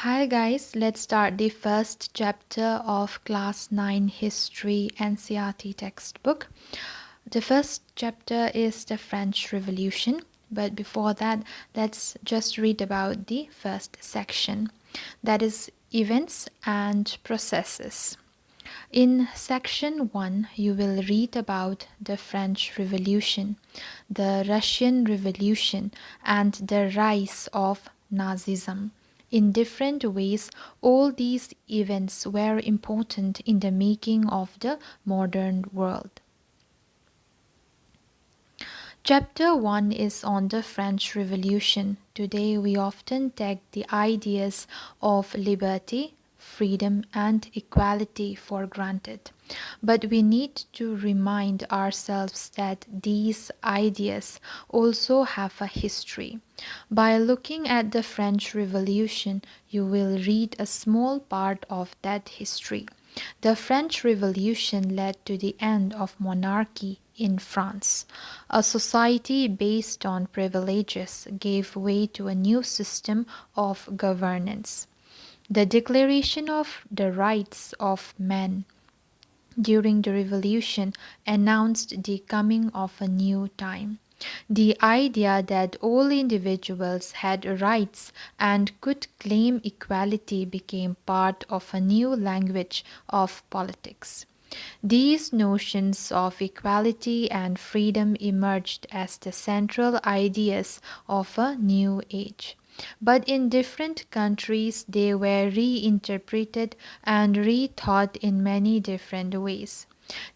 Hi guys, let's start the first chapter of Class 9 History NCERT textbook. The first chapter is the French Revolution, but before that, let's just read about the first section, that is events and processes. In section 1, you will read about the French Revolution, the Russian Revolution, and the rise of Nazism. In different ways, all these events were important in the making of the modern world. Chapter 1 is on the French Revolution. Today we often take the ideas of liberty, freedom, and equality for granted. But we need to remind ourselves that these ideas also have a history. By looking at the French Revolution, you will read a small part of that history. The French Revolution led to the end of monarchy in France. A society based on privileges gave way to a new system of governance. The Declaration of the Rights of Man during the Revolution announced the coming of a new time. The idea that all individuals had rights and could claim equality became part of a new language of politics. These notions of equality and freedom emerged as the central ideas of a new age. But in different countries, they were reinterpreted and rethought in many different ways.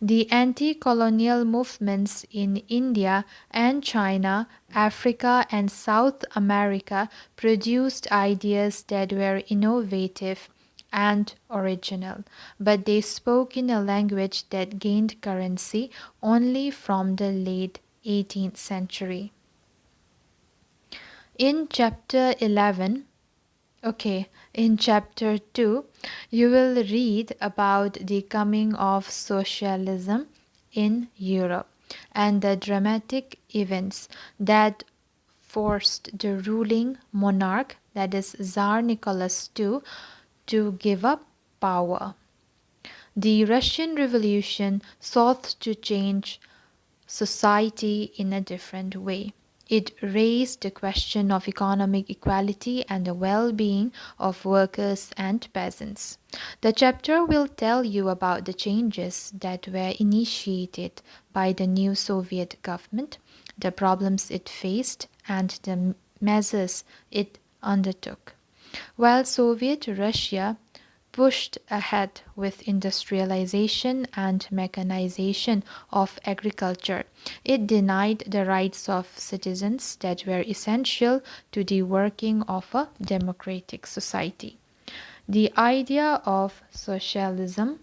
The anti-colonial movements in India and China, Africa and South America produced ideas that were innovative and original, but they spoke in a language that gained currency only from the late 18th century. In chapter 11, in chapter 2, you will read about the coming of socialism in Europe and the dramatic events that forced the ruling monarch, that is Tsar Nicholas II, to give up power. The Russian Revolution sought to change society in a different way. It raised the question of economic equality and the well-being of workers and peasants. The chapter will tell you about the changes that were initiated by the new Soviet government, the problems it faced, and the measures it undertook. While Soviet Russia pushed ahead with industrialization and mechanization of agriculture, it denied the rights of citizens that were essential to the working of a democratic society. The idea of socialism,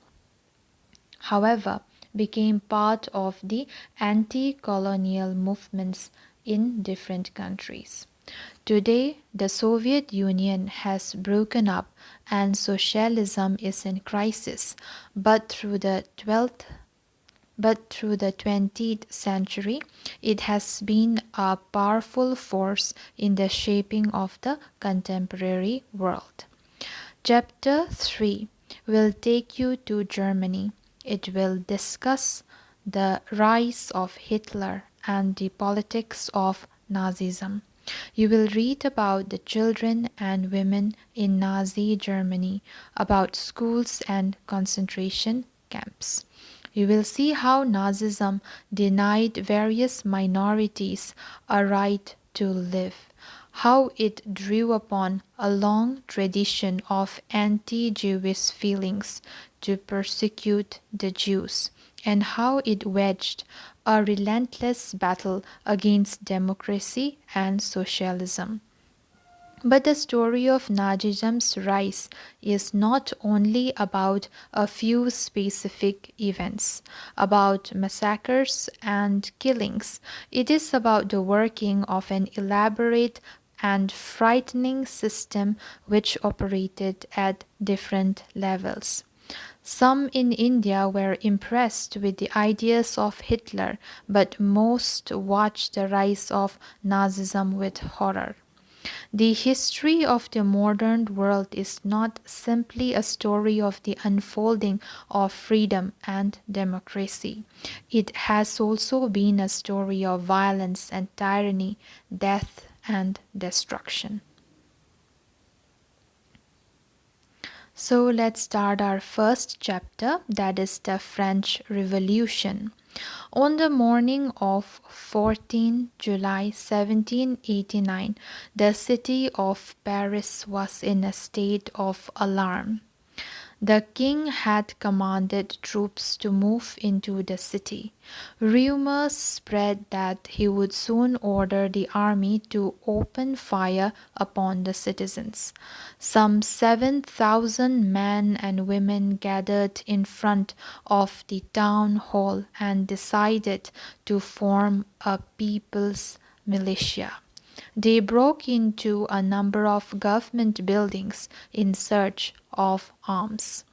however, became part of the anti-colonial movements in different countries. Today, the Soviet Union has broken up and socialism is in crisis, but through the 20th century, it has been a powerful force in the shaping of the contemporary world. Chapter 3 will take you to Germany. It will discuss the rise of Hitler and the politics of Nazism. You will read about the children and women in Nazi Germany, about schools and concentration camps. You will see how Nazism denied various minorities a right to live, how it drew upon a long tradition of anti-Jewish feelings to persecute the Jews, and how it waged a relentless battle against democracy and socialism. But the story of Nazism's rise is not only about a few specific events, about massacres and killings. It is about the working of an elaborate and frightening system which operated at different levels. Some in India were impressed with the ideas of Hitler, but most watched the rise of Nazism with horror. The history of the modern world is not simply a story of the unfolding of freedom and democracy. It has also been a story of violence and tyranny, death and destruction. So let's start our first chapter, that is the French Revolution. On the morning of 14 July 1789, the city of Paris was in a state of alarm. The king had commanded troops to move into the city. Rumors spread that he would soon order the army to open fire upon the citizens. Some 7,000 men and women gathered in front of the town hall and decided to form a people's militia. They broke into a number of government buildings in search of arms.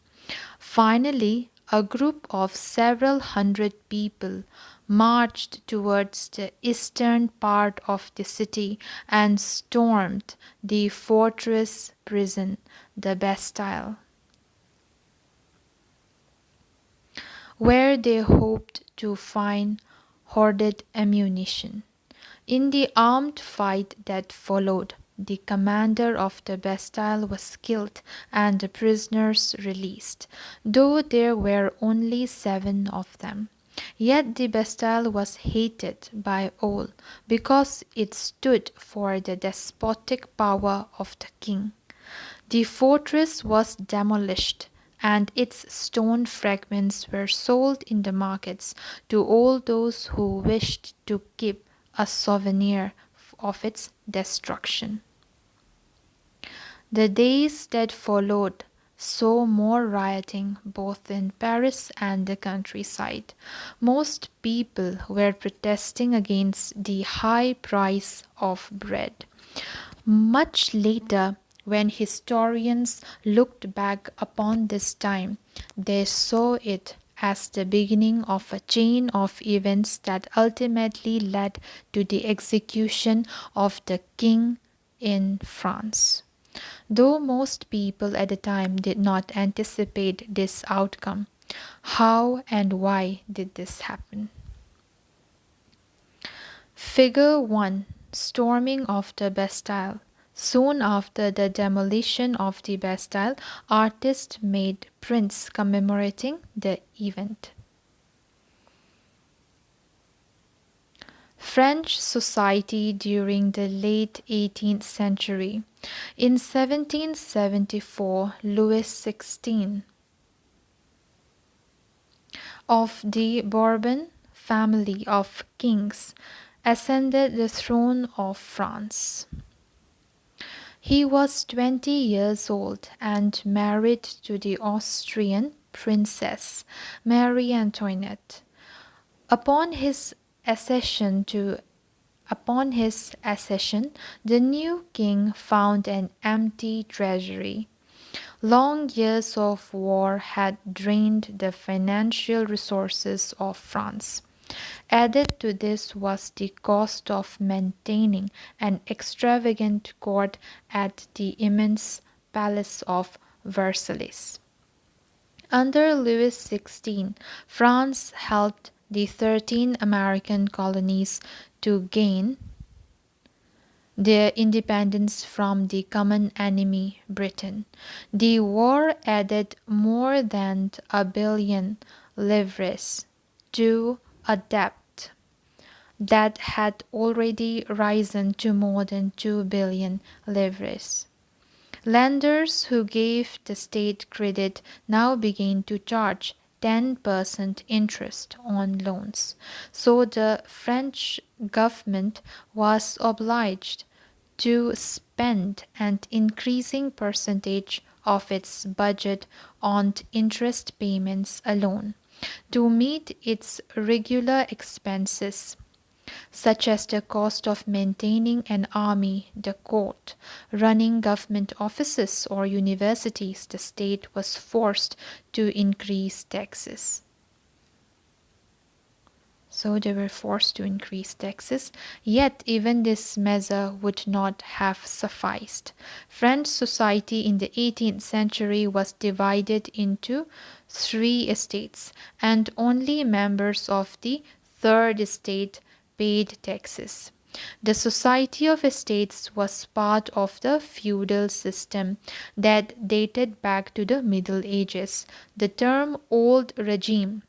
Finally, a group of several hundred people marched towards the eastern part of the city and stormed the fortress prison, the Bastille, where they hoped to find hoarded ammunition. In the armed fight that followed, the commander of the Bastille was killed and the prisoners released, though there were only 7 of them. Yet the Bastille was hated by all because it stood for the despotic power of the king. The fortress was demolished, and its stone fragments were sold in the markets to all those who wished to keep a souvenir of its destruction. The days that followed saw more rioting both in Paris and the countryside. Most people were protesting against the high price of bread. Much later, when historians looked back upon this time, they saw it as the beginning of a chain of events that ultimately led to the execution of the king in France. Though most people at the time did not anticipate this outcome, how and why did this happen? Figure 1, Storming of the Bastille. Soon after the demolition of the Bastille, artists made prints commemorating the event. French society during the late 18th century. In 1774, Louis XVI of the Bourbon family of kings ascended the throne of France. He was 20 years old and married to the Austrian princess Marie Antoinette. Upon his accession, the new king found an empty treasury. Long years of war had drained the financial resources of France. Added to this was the cost of maintaining an extravagant court at the immense palace of Versailles. Under Louis XVI, France helped the 13 American colonies to gain their independence from the common enemy, Britain. The war added more than £1 billion to a debt that had already risen to more than £2 billion. Lenders who gave the state credit now began to charge 10% interest on loans. So the French government was obliged to spend an increasing percentage of its budget on interest payments alone to meet its regular expenses, such as the cost of maintaining an army, the court, running government offices or universities. The state was forced to increase taxes. So they were forced to increase taxes, yet even this measure would not have sufficed. French society in the 18th century was divided into three estates, and only members of the third estate paid taxes. The Society of Estates was part of the feudal system that dated back to the Middle Ages. The term old regime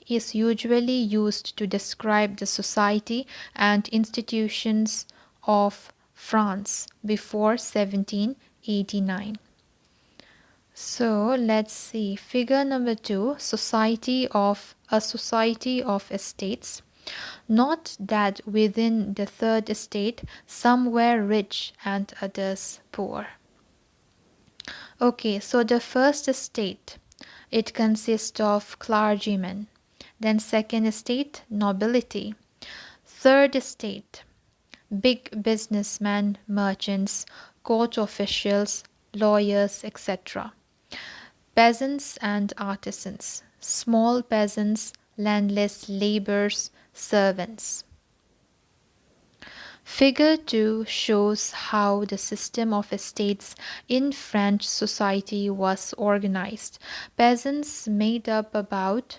is usually used to describe the society and institutions of France before 1789. So let's see. Figure number 2, society of estates. Note that within the third estate some were rich and others poor. Okay, so the first estate, it consists of clergymen. Then second estate, nobility. Third estate, big businessmen, merchants, court officials, lawyers, etc. Peasants and artisans, small peasants, landless laborers, servants. Figure 2 shows how the system of estates in French society was organized. Peasants made up about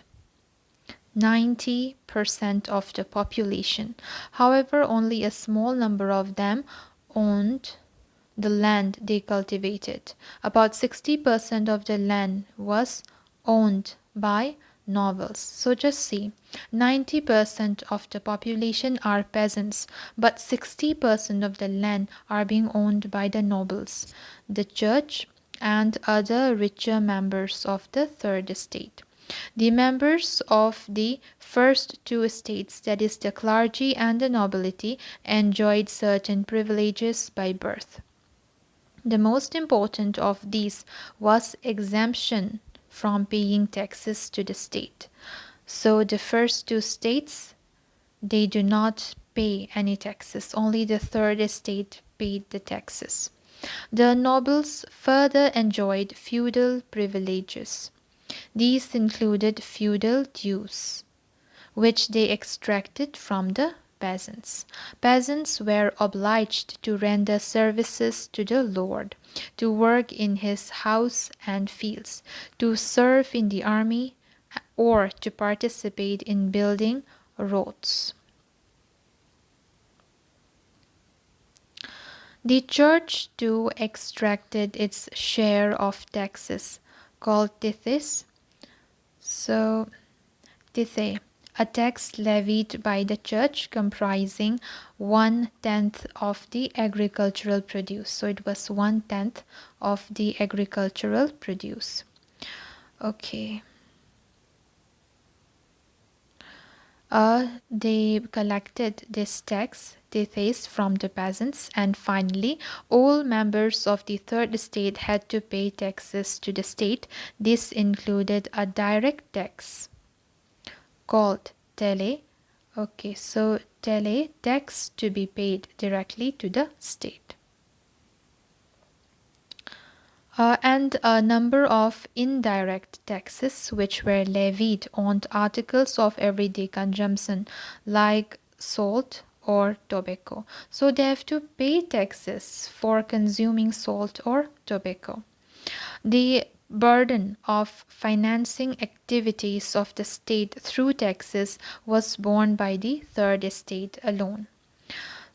90% of the population. However, only a small number of them owned the land they cultivated. About 60% of the land was owned by nobles. So just see, 90% of the population are peasants, but 60% of the land are being owned by the nobles, the church, and other richer members of the third estate. The members of the first two estates, that is, the clergy and the nobility, enjoyed certain privileges by birth. The most important of these was exemption from paying taxes to the state. So the first two states, they do not pay any taxes. Only the third estate paid the taxes. The nobles further enjoyed feudal privileges. These included feudal dues, which they extracted from the peasants. Peasants were obliged to render services to the lord, to work in his house and fields, to serve in the army, or to participate in building roads. The church too extracted its share of taxes, called tithes. So, tithe, a tax levied by the church comprising 1/10 of the agricultural produce. So it was 1/10 of the agricultural produce. Okay. They collected this tax, tithes, from the peasants, and finally, all members of the third estate had to pay taxes to the state. This included a direct tax called tele. Okay, so tele, tax to be paid directly to the state. And a number of indirect taxes which were levied on articles of everyday consumption like salt or tobacco. So they have to pay taxes for consuming salt or tobacco. The burden of financing activities of the state through taxes was borne by the third estate alone.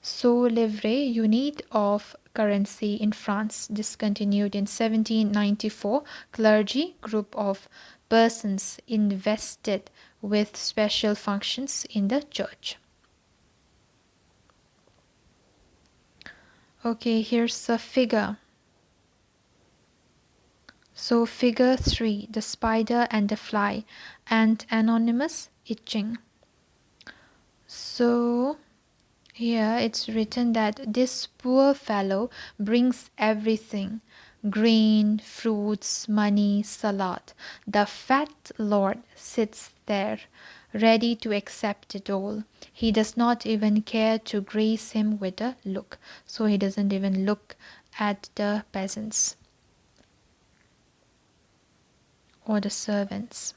So livre, unit of currency in France, discontinued in 1794. Clergy, group of persons invested with special functions in the church. Okay, here's a figure. So figure 3, the spider and the fly, and anonymous itching. So here it's written that this poor fellow brings everything: grain, fruits, money, salad. The fat lord sits there, ready to accept it all. He does not even care to grace him with a look. So he doesn't even look at the peasants or the servants.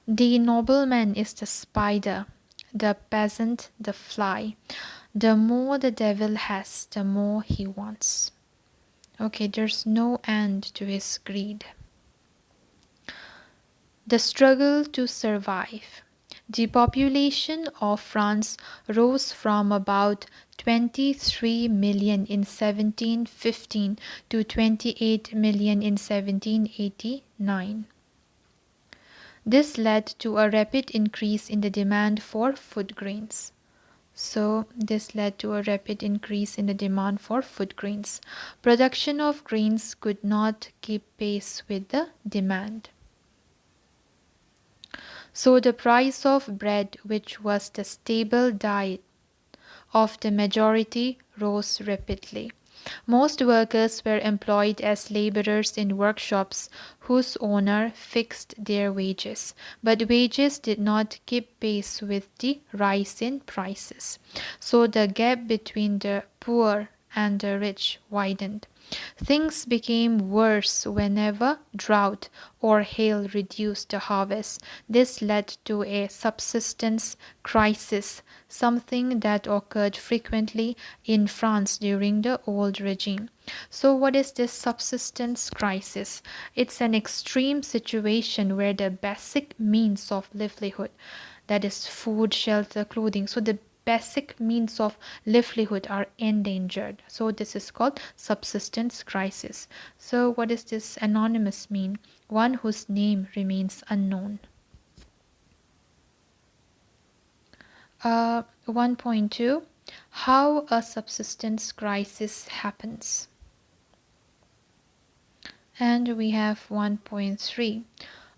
The nobleman is the spider. the peasant the fly. The more the devil has, the more he wants. Okay, there's no end to his greed. The struggle to survive. The population of France rose from about 23 million in 1715 to 28 million in 1789. This led to a rapid increase in the demand for food grains. This led to a rapid increase in the demand for food grains. Production of grains could not keep pace with the demand. So the price of bread, which was the staple diet of the majority, rose rapidly. Most workers were employed as laborers in workshops whose owner fixed their wages, but wages did not keep pace with the rise in prices. So the gap between the poor and the rich widened. Things became worse whenever drought or hail reduced the harvest. This led to a subsistence crisis, something that occurred frequently in France during the old regime. So, what is this subsistence crisis? It's an extreme situation where the basic means of livelihood, that is, food, shelter, clothing, so the basic means of livelihood are endangered. So this is called subsistence crisis. So what does this anonymous mean? One whose name remains unknown. 1.2, how a subsistence crisis happens. And we have 1.3,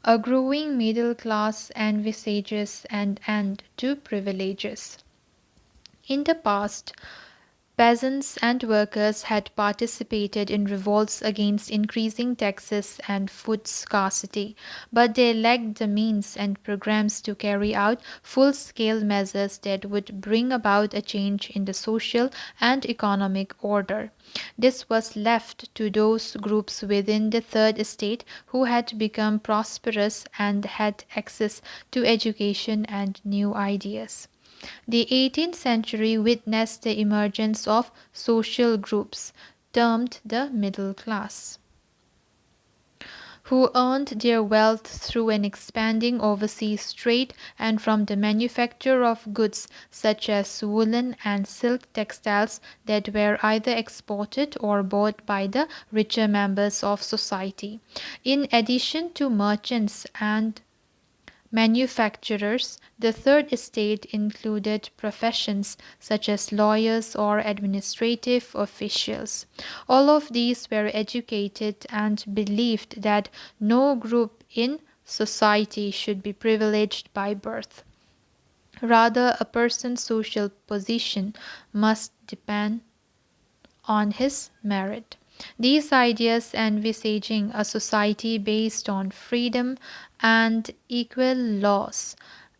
a growing middle class envisages an end to privileges. In the past, peasants and workers had participated in revolts against increasing taxes and food scarcity, but they lacked the means and programs to carry out full-scale measures that would bring about a change in the social and economic order. This was left to those groups within the Third Estate who had become prosperous and had access to education and new ideas. The 18th century witnessed the emergence of social groups, termed the middle class, who earned their wealth through an expanding overseas trade and from the manufacture of goods such as woolen and silk textiles that were either exported or bought by the richer members of society. In addition to merchants and manufacturers, the Third Estate included professions such as lawyers or administrative officials. All of these were educated and believed that no group in society should be privileged by birth. Rather, a person's social position must depend on his merit. These ideas envisaging a society based on freedom and equal laws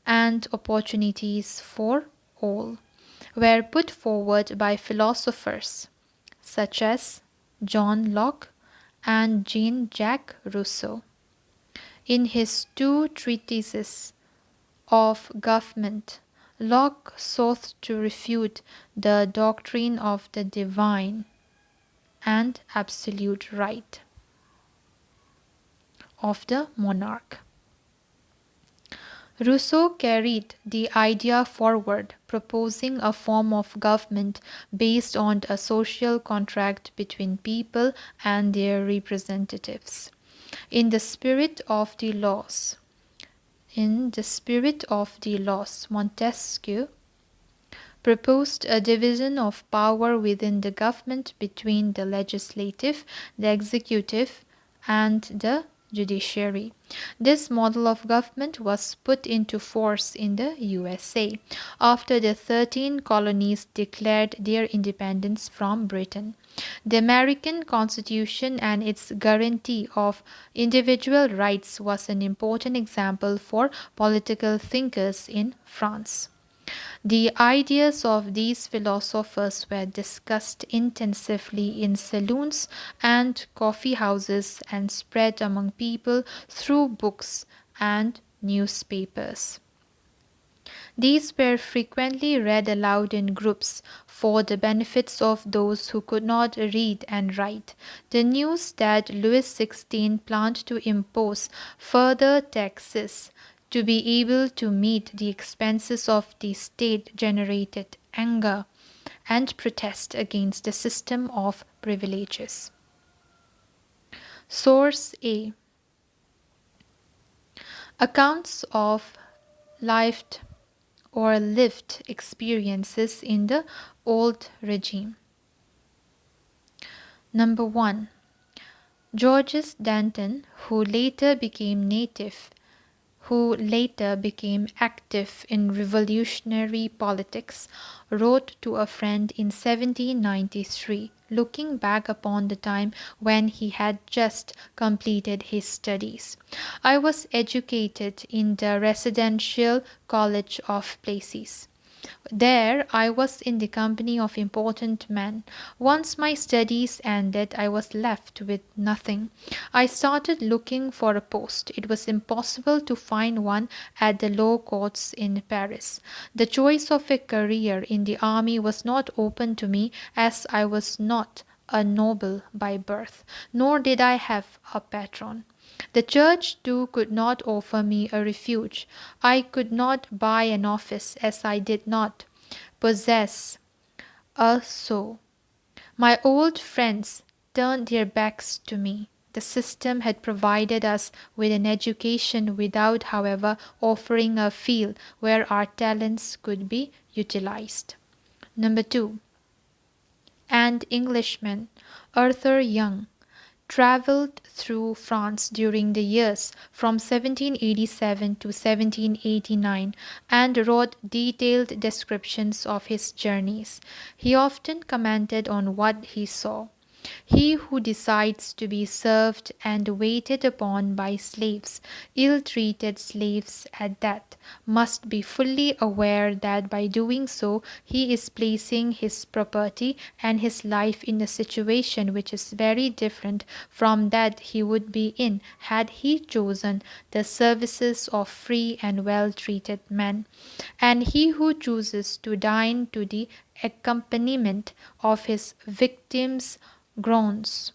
and opportunities for all were put forward by philosophers such as John Locke and Jean-Jacques Rousseau. In his two treatises of government, Locke sought to refute the doctrine of the divine and absolute right of the monarch. Rousseau carried the idea forward, proposing a form of government based on a social contract between people and their representatives. In the spirit of the laws, Montesquieu proposed a division of power within the government between the legislative, the executive, and the judiciary. This model of government was put into force in the USA after the 13 colonies declared their independence from Britain. The American Constitution and its guarantee of individual rights was an important example for political thinkers in France. The ideas of these philosophers were discussed intensively in saloons and coffee houses and spread among people through books and newspapers. These were frequently read aloud in groups for the benefits of those who could not read and write. The news that Louis XVI planned to impose further taxes to be able to meet the expenses of the state generated anger and protest against the system of privileges. Source A. Accounts of lived experiences in the old regime. Number 1. Georges Danton, who later became active in revolutionary politics, wrote to a friend in 1793, looking back upon the time when he had just completed his studies. I was educated in the Residential College of Places. There I was in the company of important men. Once my studies ended, I was left with nothing. I started looking for a post. It was impossible to find one at the law courts in Paris. The choice of a career in the army was not open to me, as I was not a noble by birth, nor did I have a patron. The church too could not offer me a refuge. I could not buy an office, as I did not possess a sou. My old friends turned their backs to me. The system had provided us with an education without, however, offering a field where our talents could be utilized. Number 2. An Englishman, Arthur Young, travelled through France during the years from 1787 to 1789 and wrote detailed descriptions of his journeys. He often commented on what he saw. He who decides to be served and waited upon by slaves, ill-treated slaves at that, must be fully aware that by doing so he is placing his property and his life in a situation which is very different from that he would be in had he chosen the services of free and well-treated men. And he who chooses to dine to the accompaniment of his victims' groans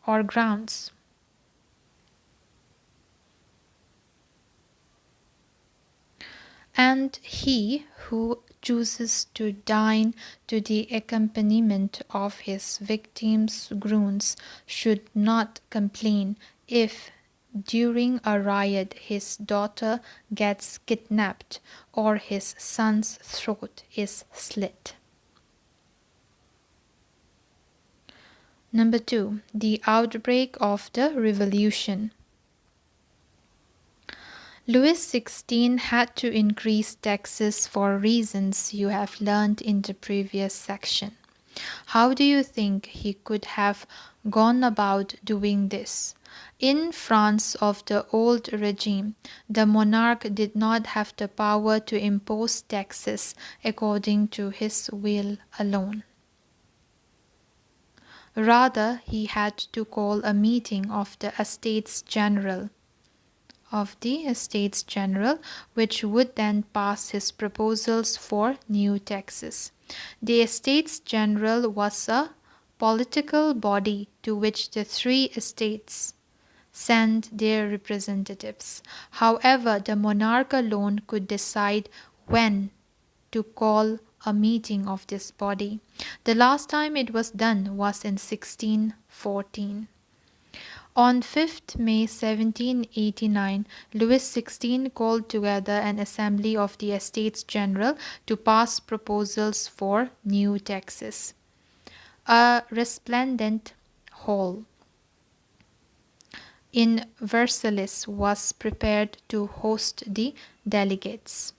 or grounds. And he who chooses to dine to the accompaniment of his victims' groans should not complain if during a riot his daughter gets kidnapped or his son's throat is slit. Number 2. The outbreak of the revolution. Louis XVI had to increase taxes for reasons you have learned in the previous section. How do you think he could have gone about doing this? In France of the old regime, the monarch did not have the power to impose taxes according to his will alone. Rather, he had to call a meeting of the Estates General, which would then pass his proposals for new taxes. The Estates General was a political body to which the three estates sent their representatives. However, the monarch alone could decide when to call a meeting of this body. The last time it was done was in 1614. On 5th May 1789, Louis XVI called together an assembly of the Estates General to pass proposals for new taxes. A resplendent hall in Versailles was prepared to host the delegates.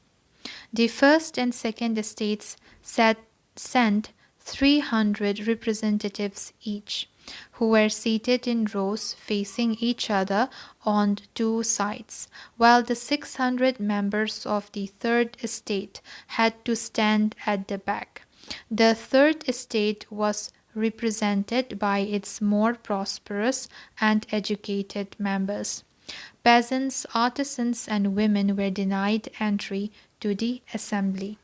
The first and second estates sent 300 representatives each, who were seated in rows facing each other on two sides, while the 600 members of the third estate had to stand at the back. The third estate was represented by its more prosperous and educated members. Peasants, artisans, and women were denied entry to the assembly,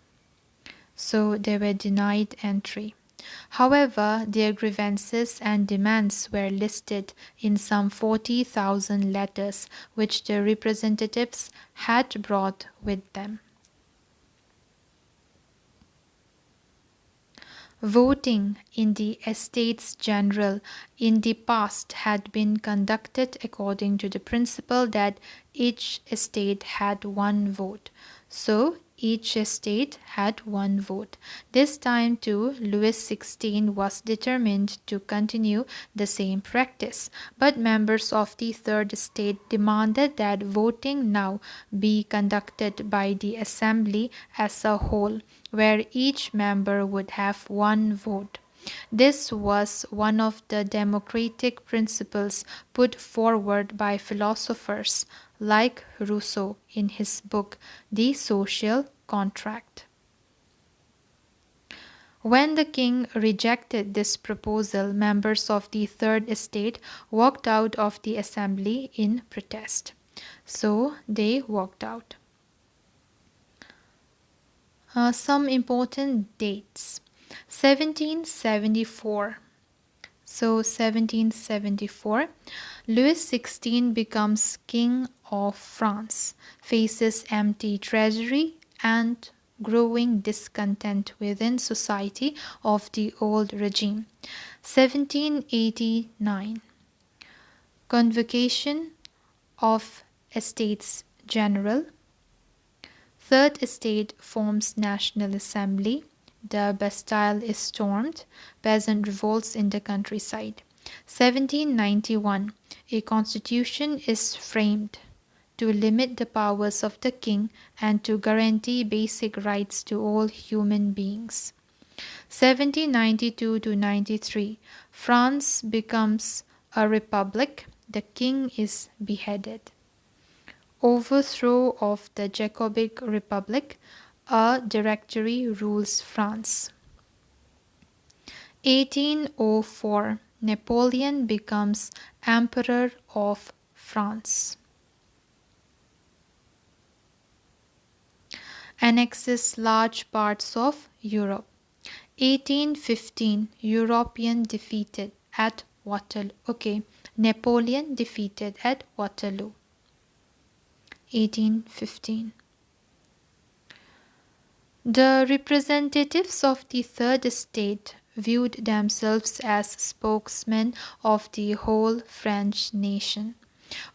so they were denied entry. However, their grievances and demands were listed in some 40,000 letters which the representatives had brought with them. Voting in the Estates General in the past had been conducted according to the principle that each estate had one vote. So, each estate had one vote. This time too, Louis XVI was determined to continue the same practice, but members of the Third Estate demanded that voting now be conducted by the Assembly as a whole, where each member would have one vote. This was one of the democratic principles put forward by philosophers like Rousseau in his book The Social Contract. When the king rejected this proposal, members of the Third Estate walked out of the assembly in protest. So they walked out. Some important dates. 1774. So 1774, Louis XVI becomes King of France, faces empty treasury and growing discontent within society of the old regime. 1789, Convocation of Estates General. Third Estate forms National Assembly. The Bastille is stormed. Peasant revolts in the countryside. 1791. A constitution is framed to limit the powers of the king and to guarantee basic rights to all human beings. 1792 to 93. France becomes a republic. The king is beheaded. Overthrow of the Jacobin Republic. A Directory rules France. 1804. Napoleon becomes Emperor of France. Annexes large parts of Europe. 1815. European defeated at Waterloo. Napoleon defeated at Waterloo. 1815. The representatives of the Third Estate viewed themselves as spokesmen of the whole French nation.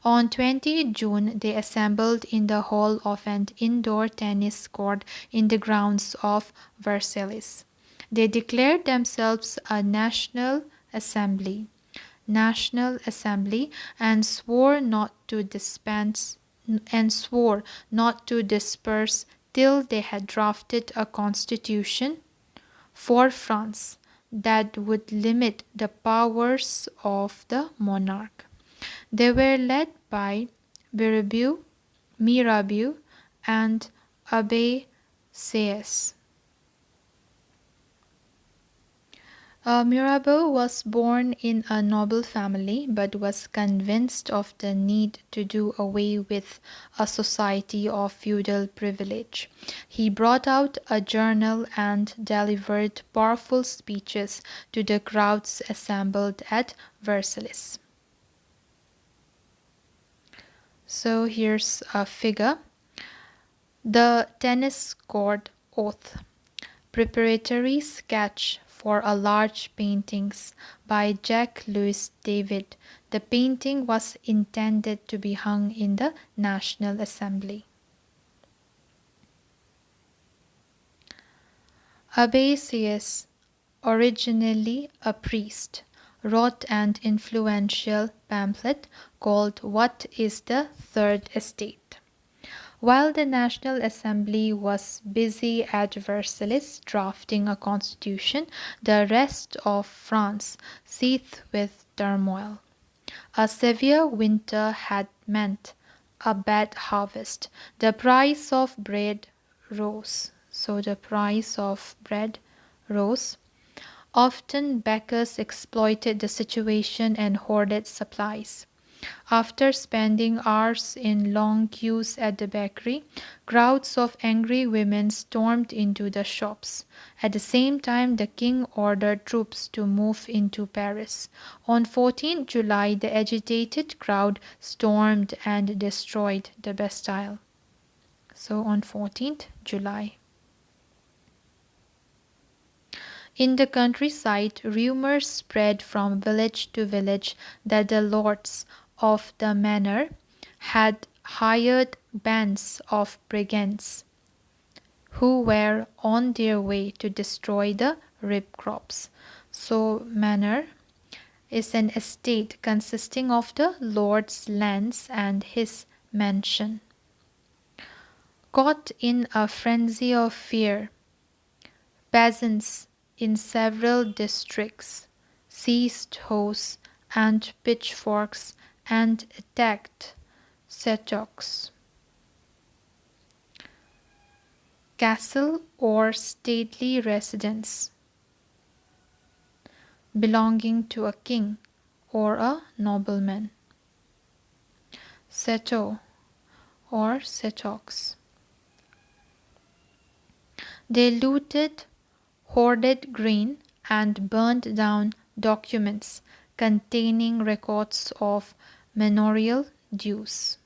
On 20 June, they assembled in the hall of an indoor tennis court in the grounds of Versailles. They declared themselves a national assembly, and swore not to disperse till they had drafted a constitution for France that would limit the powers of the monarch. They were led by Mirabeau, and Abbé Sieyès. Mirabeau was born in a noble family but was convinced of the need to do away with a society of feudal privilege. He brought out a journal and delivered powerful speeches to the crowds assembled at Versailles. So here's a figure. The tennis court oath. Preparatory sketch for a large paintings by Jacques-Louis David. The painting was intended to be hung in the National Assembly. Abbé Sieyès, originally a priest, wrote an influential pamphlet called What is the Third Estate? While the National Assembly was busy at Versailles drafting a constitution, the rest of France seethed with turmoil. A severe winter had meant a bad harvest. The price of bread rose. Often bakers exploited the situation and hoarded supplies. After spending hours in long queues at the bakery, crowds of angry women stormed into the shops. At the same time, the king ordered troops to move into Paris. On 14th July, the agitated crowd stormed and destroyed the Bastille. So on 14th July. In the countryside, rumors spread from village to village that the lords of the manor had hired bands of brigands who were on their way to destroy the rib crops. So, manor is an estate consisting of the lord's lands and his mansion. Caught in a frenzy of fear, peasants in several districts seized hoes and pitchforks and attacked Setocs. Castle or stately residence belonging to a king or a nobleman. Seto or Setocs. They looted, hoarded grain, and burned down documents containing records of manorial dues.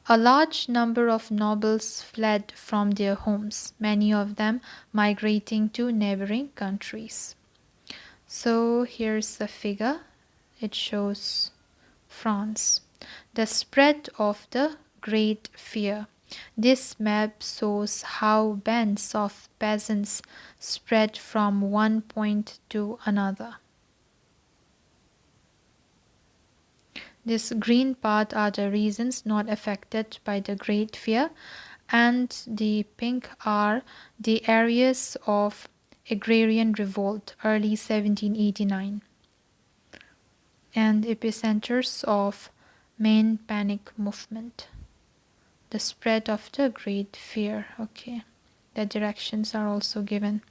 A large number of nobles fled from their homes, many of them migrating to neighboring countries. So here's a figure. It shows France. The spread of the Great Fear. This map shows how bands of peasants spread from one point to another. This green part are the regions not affected by the Great Fear, and the pink are the areas of agrarian revolt, early 1789, and epicenters of main panic movement. The spread of the Great Fear. Okay, the directions are also given.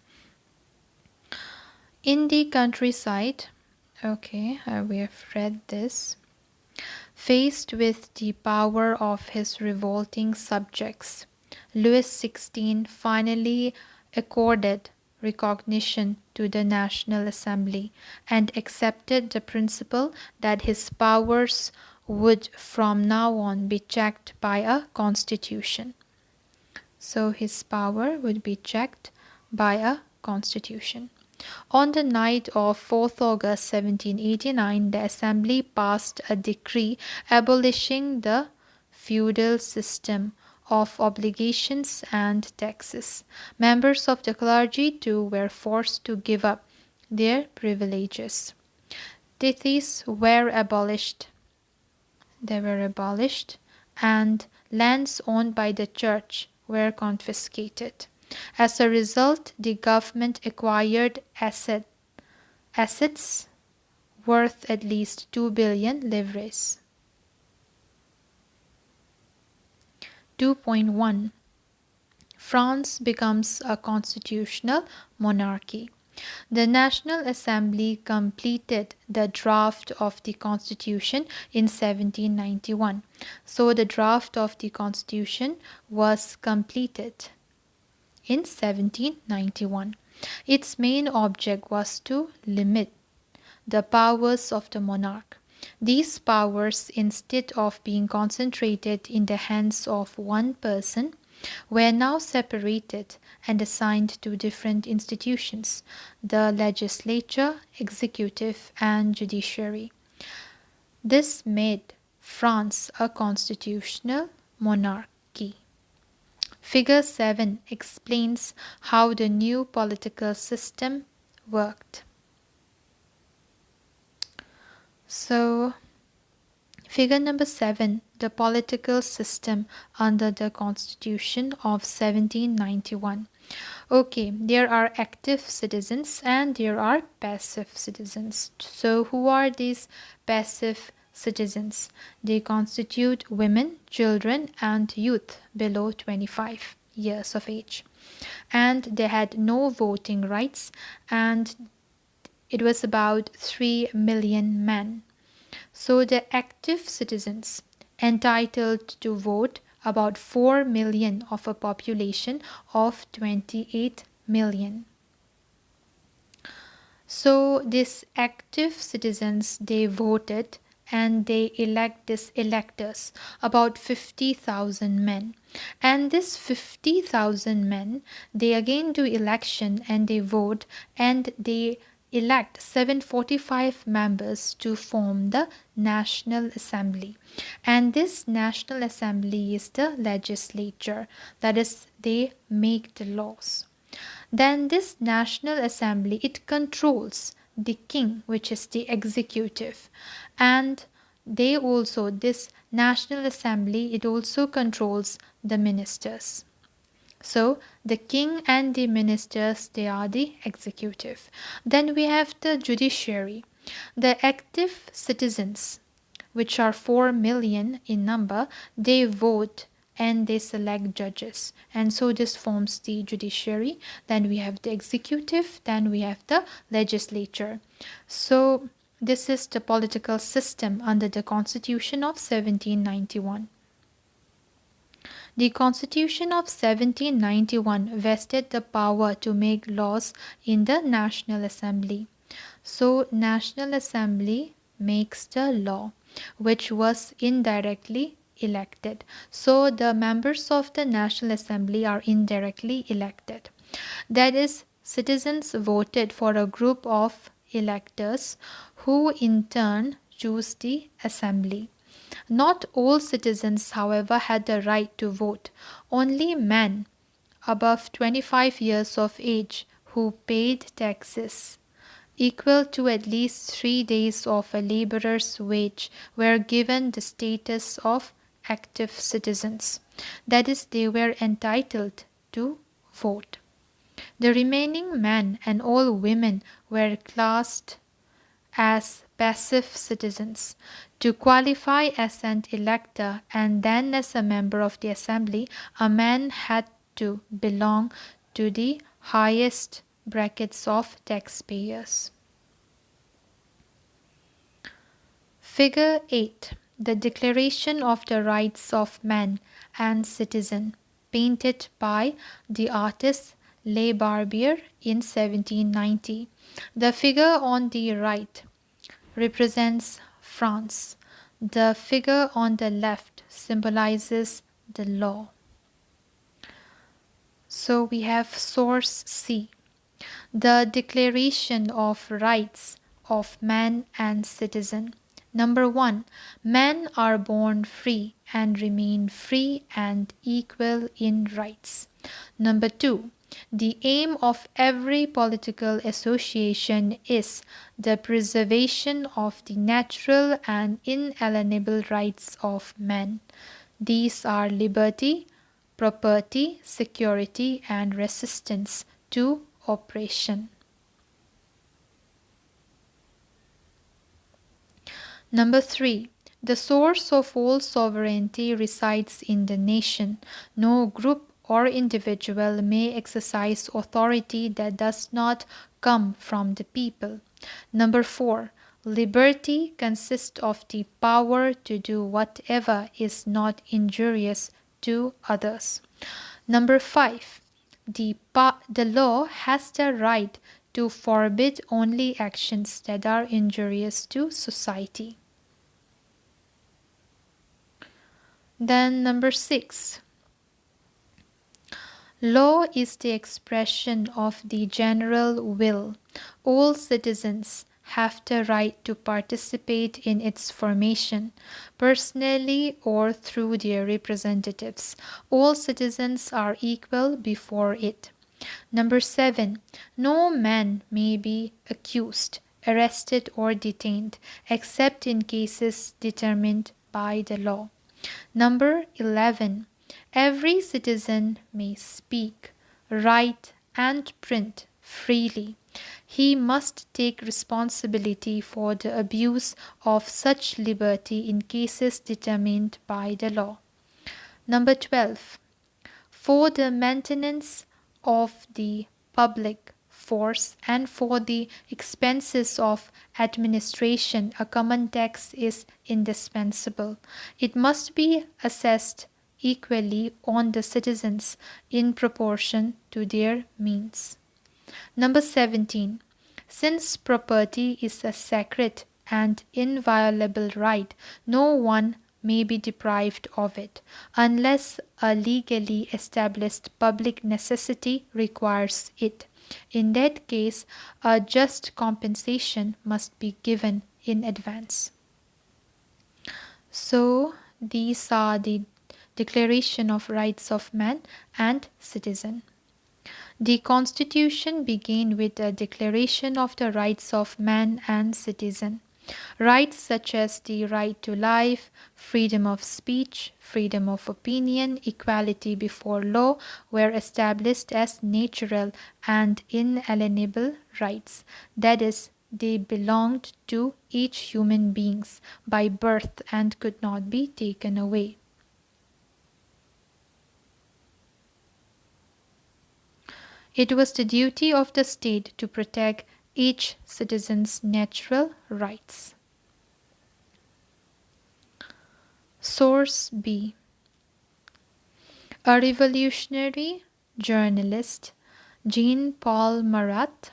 In the countryside, okay, we have read this. Faced with the power of his revolting subjects, Louis XVI finally accorded recognition to the National Assembly and accepted the principle that his powers would from now on be checked by a constitution. So his power would be checked by a constitution. On the night of 4th August 1789, the Assembly passed a decree abolishing the feudal system of obligations and taxes. Members of the clergy, too, were forced to give up their privileges. Tithes were abolished. They were abolished, and lands owned by the church were confiscated. As a result, the government acquired assets worth at least 2 billion livres. 2.1 France becomes a constitutional monarchy. The National Assembly completed the draft of the Constitution in 1791. So the draft of the Constitution was completed in 1791. Its main object was to limit the powers of the monarch. These powers, instead of being concentrated in the hands of one person, were now separated and assigned to different institutions: the legislature, executive, and judiciary. This made France a constitutional monarchy. Figure 7 explains how the new political system worked. So, figure number 7, the political system under the Constitution of 1791. Okay, there are active citizens and there are passive citizens. So, who are these passive citizens? They constitute women, children, and youth below 25 years of age. And they had no voting rights, and it was about 3 million men. So the active citizens entitled to vote about 4 million of a population of 28 million. So these active citizens, they voted and they elect these electors, about 50,000 men. And this 50,000 men, they again do election and they vote and they elect 745 members to form the National Assembly. And this National Assembly is the legislature, that is, they make the laws. Then this National Assembly, it controls the king, which is the executive, and they also, this National Assembly, it also controls the ministers. So the king and the ministers, they are the executive. Then we have the judiciary. The active citizens, which are 4 million in number, they vote and they select judges. And so this forms the judiciary. Then we have the executive, then we have the legislature. So this is the political system under the Constitution of 1791. The Constitution of 1791 vested the power to make laws in the National Assembly. So National Assembly makes the law, which was indirectly elected. So the members of the National Assembly are indirectly elected. That is, citizens voted for a group of electors who in turn choose the assembly. Not all citizens, however, had the right to vote. Only men above 25 years of age who paid taxes equal to at least 3 days of a laborer's wage were given the status of active citizens. That is, they were entitled to vote. The remaining men and all women were classed as passive citizens. To qualify as an elector and then as a member of the assembly, a man had to belong to the highest brackets of taxpayers. Figure 8. The Declaration of the Rights of Man and Citizen, painted by the artist Le Barbier in 1790. The figure on the right represents France. The figure on the left symbolizes the law. So we have source C. The Declaration of Rights of Man and Citizen. Number 1. Men are born free and remain free and equal in rights. Number 2. The aim of every political association is the preservation of the natural and inalienable rights of man. These are liberty, property, security, and resistance to oppression. Number 3. The source of all sovereignty resides in the nation. No group or individual may exercise authority that does not come from the people. Number 4. Liberty consists of the power to do whatever is not injurious to others. Number 5. The law has the right to forbid only actions that are injurious to society. Then number 6. Law is the expression of the general will. All citizens have the right to participate in its formation, personally or through their representatives. All citizens are equal before it. Number 7. No man may be accused, arrested, or detained, except in cases determined by the law. Number 11. Every citizen may speak, write, and print freely. He must take responsibility for the abuse of such liberty in cases determined by the law. Number 12. For the maintenance of the public force and for the expenses of administration, a common tax is indispensable. It must be assessed equally on the citizens in proportion to their means. Number 17. Since property is a sacred and inviolable right, no one may be deprived of it, unless a legally established public necessity requires it. In that case, a just compensation must be given in advance. So, these are the Declaration of Rights of Man and Citizen. The Constitution began with a declaration of the rights of man and citizen. Rights such as the right to life, freedom of speech, freedom of opinion, equality before law were established as natural and inalienable rights. That is, they belonged to each human being by birth and could not be taken away. It was the duty of the state to protect each citizen's natural rights. Source B. A revolutionary journalist, Jean-Paul Marat,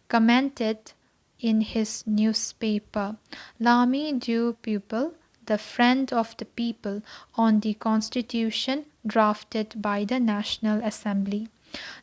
commented in his newspaper, L'Ami du Peuple, the friend of the people, on the constitution drafted by the National Assembly.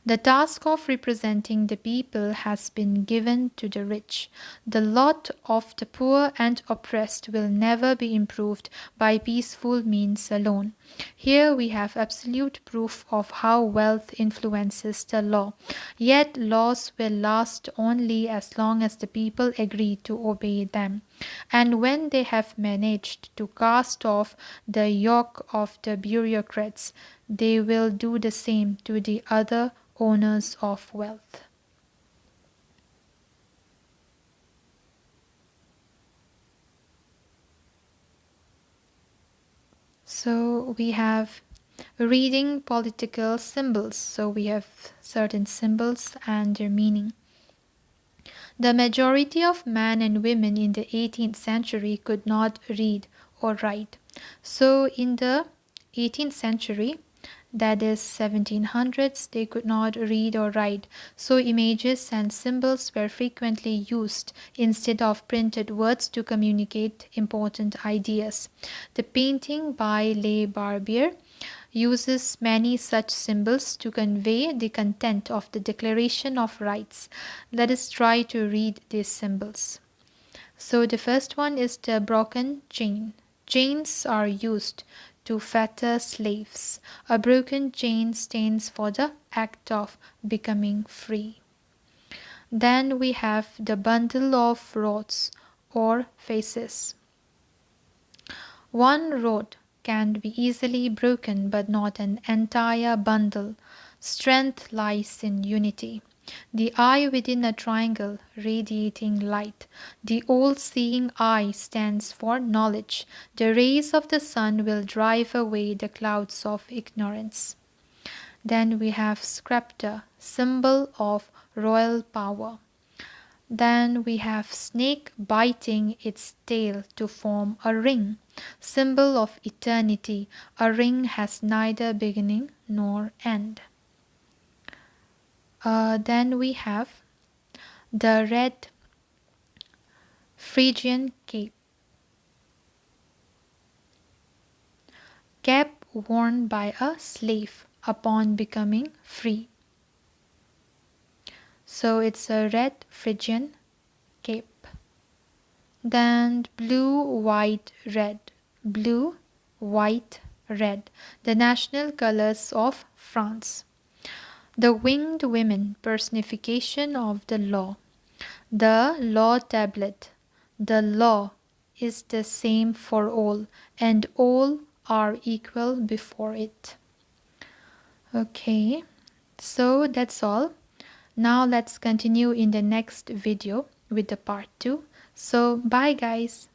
The task of representing the people has been given to the rich. The lot of the poor and oppressed will never be improved by peaceful means alone. Here we have absolute proof of how wealth influences the law. Yet laws will last only as long as the people agree to obey them. And when they have managed to cast off the yoke of the bureaucrats, they will do the same to the other owners of wealth. So we have reading political symbols. So we have certain symbols and their meaning. The majority of men and women in the 18th century could not read or write. So in the 18th century, that is 1700s, they could not read or write. So images and symbols were frequently used instead of printed words to communicate important ideas. The painting by Le Barbier uses many such symbols to convey the content of the Declaration of Rights. Let us try to read these symbols. So the first one is the broken chain. Chains are used to fetter slaves. A broken chain stands for the act of becoming free. Then we have the bundle of rods or faces. One rod can be easily broken, but not an entire bundle. Strength lies in unity. The eye within a triangle radiating light. The all-seeing eye stands for knowledge. The rays of the sun will drive away the clouds of ignorance. Then we have scepter, symbol of royal power. Then we have snake biting its tail to form a ring, symbol of eternity. A ring has neither beginning nor end. Then we have the red Phrygian cape. Cap worn by a slave upon becoming free. So it's a red Phrygian cape. Then blue, white, red. Blue, white, red. The national colors of France. The winged women, personification of the law. The law tablet. The law is the same for all, and all are equal before it. Okay, so that's all. Now let's continue in the next video with the part 2. So bye guys.